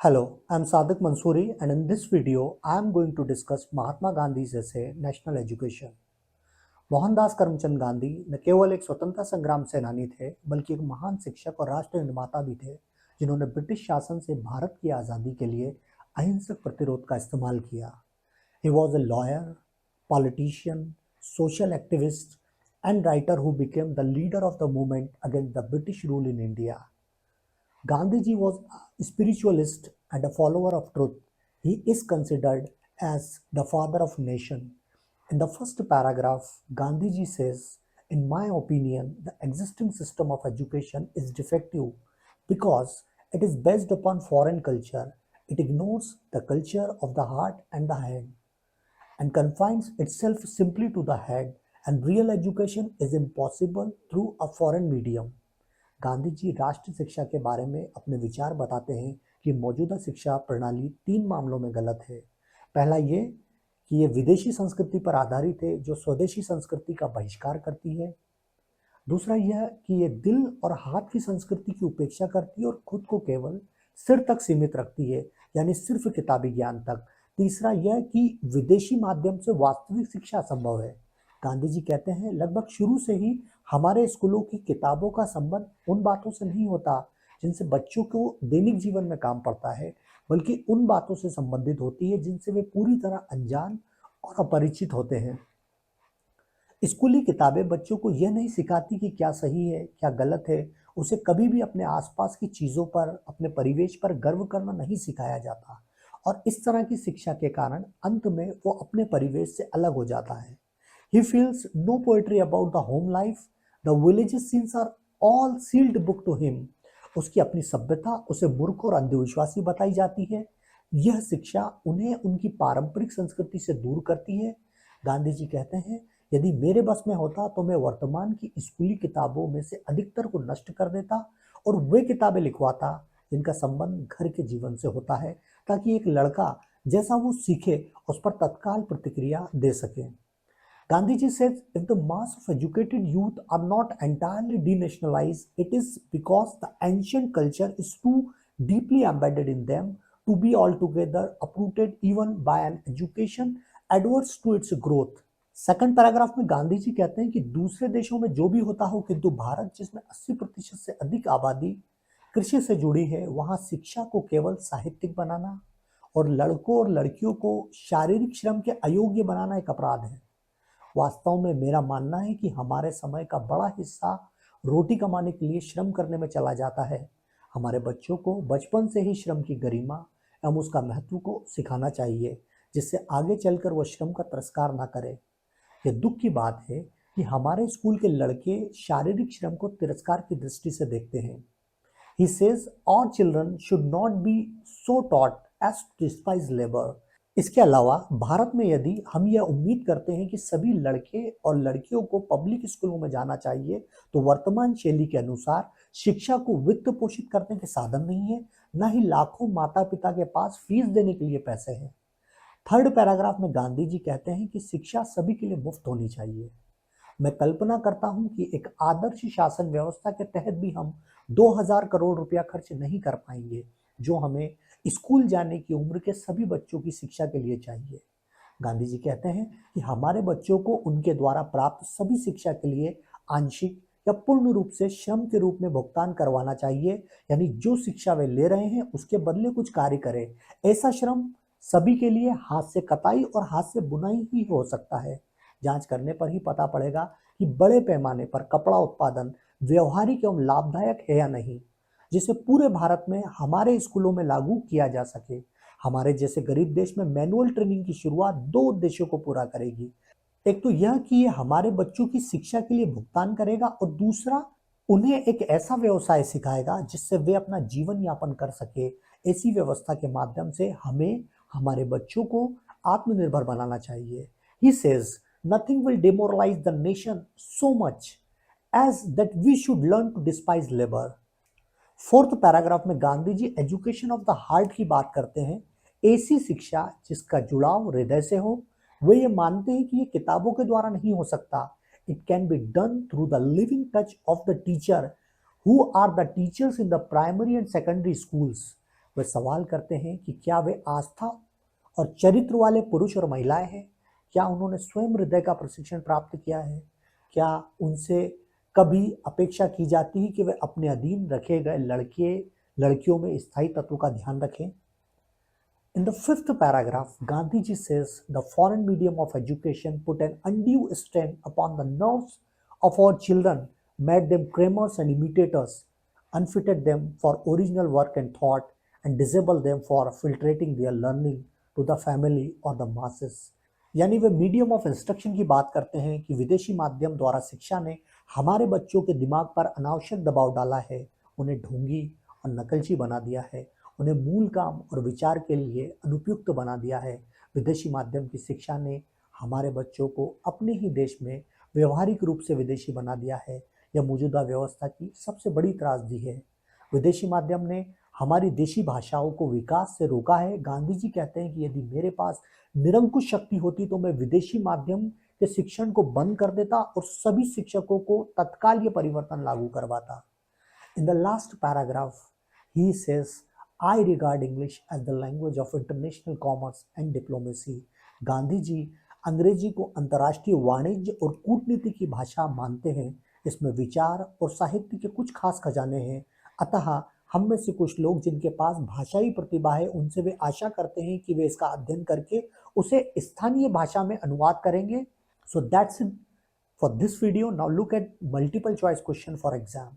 Hello, I'm Sadiq Mansoori, and in this video, I'm going to discuss Mahatma Gandhi's essay National Education. Mohandas Karamchand Gandhi न केवल एक स्वतंत्रता संग्राम सेनानी थे, बल्कि एक महान शिक्षक और राष्ट्र निर्माता भी थे, जिन्होंने ब्रिटिश शासन से भारत की आज़ादी के लिए अहिंसक प्रतिरोध का इस्तेमाल किया. He was a lawyer, politician, social activist, and writer who became the leader of the movement against the British rule in India. Gandhiji was a spiritualist and a follower of truth. He is considered as the father of nation. In the first paragraph, Gandhiji says, "In my opinion, the existing system of education is defective because it is based upon foreign culture. It ignores the culture of the heart and the hand and confines itself simply to the head, and real education is impossible through a foreign medium." Gandhi ji राष्ट्रीय शिक्षा के बारे में अपने विचार बताते हैं कि मौजूदा शिक्षा प्रणाली 3 मामलों में गलत है. पहला ये कि ये विदेशी संस्कृति पर आधारित है जो स्वदेशी संस्कृति का बहिष्कार करती है. दूसरा यह कि ये दिल और हाथ की संस्कृति की उपेक्षा करती है और खुद को केवल सिर तक सीमित रखती है, यानी सिर्फ किताबी ज्ञान तक. तीसरा यह कि विदेशी माध्यम से वास्तविक शिक्षा संभव है. गांधी जी कहते हैं, लगभग शुरू से ही हमारे स्कूलों की किताबों का संबंध उन बातों से नहीं होता जिनसे बच्चों को दैनिक जीवन में काम पड़ता है, बल्कि उन बातों से संबंधित होती है जिनसे वे पूरी तरह अनजान और अपरिचित होते हैं. स्कूली किताबें बच्चों को यह नहीं सिखाती कि क्या सही है, क्या गलत है. उसे कभी भी अपने आसपास की चीज़ों पर, अपने परिवेश पर गर्व करना नहीं सिखाया जाता, और इस तरह की शिक्षा के कारण अंत में वो अपने परिवेश से अलग हो जाता है. He feels no poetry about the home life. The village's scenes are all sealed book to him. उसकी अपनी सभ्यता उसे मूर्ख और अंधविश्वासी बताई जाती है. यह शिक्षा उन्हें उनकी पारंपरिक संस्कृति से दूर करती है. गांधी जी कहते हैं, यदि मेरे बस में होता तो मैं वर्तमान की स्कूली किताबों में से अधिकतर को नष्ट कर देता और वे किताबें लिखवाता जिनका संबंध घर के जीवन से होता है, ताकि एक लड़का जैसा वो सीखे उस पर तत्काल प्रतिक्रिया दे सके. Gandhiji says, if the mass of educated youth are not entirely denationalized, it is because the ancient culture is too deeply embedded in them to be altogether uprooted even by an education adverse to its growth. Second paragraph में गांधी जी कहते हैं कि दूसरे देशों में जो भी होता हो, किंतु भारत जिसमें 80% से अधिक आबादी कृषि से जुड़ी है, वहां शिक्षा को केवल साहित्यिक बनाना और लड़कों और लड़कियों को शारीरिक श्रम के अयोग्य बनाना एक अपराध है. वास्तव में मेरा मानना है कि हमारे समय का बड़ा हिस्सा रोटी कमाने के लिए श्रम करने में चला जाता है. हमारे बच्चों को बचपन से ही श्रम की गरिमा एवं उसका महत्व को सिखाना चाहिए, जिससे आगे चलकर वह श्रम का तिरस्कार ना करे. यह दुख की बात है कि हमारे स्कूल के लड़के शारीरिक श्रम को तिरस्कार की दृष्टि से देखते हैं. He says our children should not be so taught as to despise labor. इसके अलावा भारत में यदि हम यह उम्मीद करते हैं कि सभी लड़के और लड़कियों को पब्लिक स्कूलों में जाना चाहिए, तो वर्तमान शैली के अनुसार शिक्षा को वित्त पोषित करने के साधन नहीं है, न ही लाखों माता पिता के पास फीस देने के लिए पैसे हैं. थर्ड पैराग्राफ में गांधी जी कहते हैं कि शिक्षा सभी के लिए मुफ्त होनी चाहिए. मैं कल्पना करता हूं कि एक आदर्श शासन व्यवस्था के तहत भी हम 2000 करोड़ रुपया खर्च नहीं कर पाएंगे, जो हमें स्कूल जाने की उम्र के सभी बच्चों की शिक्षा के लिए चाहिए. गांधी जी कहते हैं कि हमारे बच्चों को उनके द्वारा प्राप्त सभी शिक्षा के लिए आंशिक या पूर्ण रूप से श्रम के रूप में भुगतान करवाना चाहिए, यानी जो शिक्षा वे ले रहे हैं उसके बदले कुछ कार्य करें. ऐसा श्रम सभी के लिए हाथ से कताई और हाथ से बुनाई ही हो सकता है. जांच करने पर ही पता पड़ेगा कि बड़े पैमाने पर कपड़ा उत्पादन व्यवहारिक एवं लाभदायक है या नहीं, जिसे पूरे भारत में हमारे स्कूलों में लागू किया जा सके. हमारे जैसे गरीब देश में मैनुअल ट्रेनिंग की शुरुआत 2 उद्देश्यों को पूरा करेगी. एक तो यह कि ये हमारे बच्चों की शिक्षा के लिए भुगतान करेगा, और दूसरा उन्हें एक ऐसा व्यवसाय सिखाएगा जिससे वे अपना जीवन यापन कर सके. ऐसी व्यवस्था के माध्यम से हमें हमारे बच्चों को आत्मनिर्भर बनाना चाहिए. He says, nothing will demoralize the nation so much as that we should learn to despise labor. Fourth paragraph में Gandhi ji education of the heart की बात करते हैं. ऐसी शिक्षा जिसका जुड़ाव हृदय से हो. वे ये मानते हैं कि ये किताबों के द्वारा नहीं हो सकता. It can be done through the living touch of the teacher who are the teachers in the primary and secondary schools. वे सवाल करते हैं कि क्या वे आस्था और चरित्र वाले पुरुष और महिलाएं हैं? क्या उन्होंने स्वयं हृदय का प्रशिक्षण प्राप्त किया है? क्या उनसे कभी अपेक्षा की जाती है कि वे अपने अधीन रखे गए लड़कियों में स्थायी तत्व का ध्यान रखें? In the fifth paragraph, Gandhiji says the foreign medium of education put an undue strain upon the nerves of our children, made them crammers and imitators, unfitted them for original work and thought, and disabled them for filtrating their learning to the family or the masses. यानी वे medium of instruction की बात करते हैं कि विदेशी माध्यम द्वारा शिक्षा ने हमारे बच्चों के दिमाग पर अनावश्यक दबाव डाला है, उन्हें ढोंगी और नकलची बना दिया है, उन्हें मूल काम और विचार के लिए अनुपयुक्त बना दिया है। विदेशी माध्यम की शिक्षा ने हमारे बच्चों को अपने ही देश में व्यवहारिक रूप से विदेशी बना दिया है। यह मौजूदा व्यवस्था की सबसे बड़ी त्रासदी है। विदेशी माध्यम ने हमारी देशी भाषाओं को विकास से रोका है। गांधी जी कहते हैं कि यदि मेरे पास निरंकुश शक्ति होती तो मैं विदेशी माध्यम के शिक्षण को बंद कर देता और सभी शिक्षकों को तत्काल ये परिवर्तन लागू करवाता। In the last paragraph, he says, I regard English as the language of international commerce and diplomacy. Gandhi ji अंग्रेजी को अंतर्राष्ट्रीय वाणिज्य और कूटनीति की भाषा मानते हैं। इसमें विचार और साहित्य के कुछ खास खजाने हैं। अतः हम में से कुछ लोग जिनके पास भाषाई प्रतिभा है, उनसे वे आशा करते हैं कि वे इसका अध्ययन करके उसे स्थानीय भाषा में अनुवाद करेंगे। So that's it for this video. Now look at multiple choice question for exam.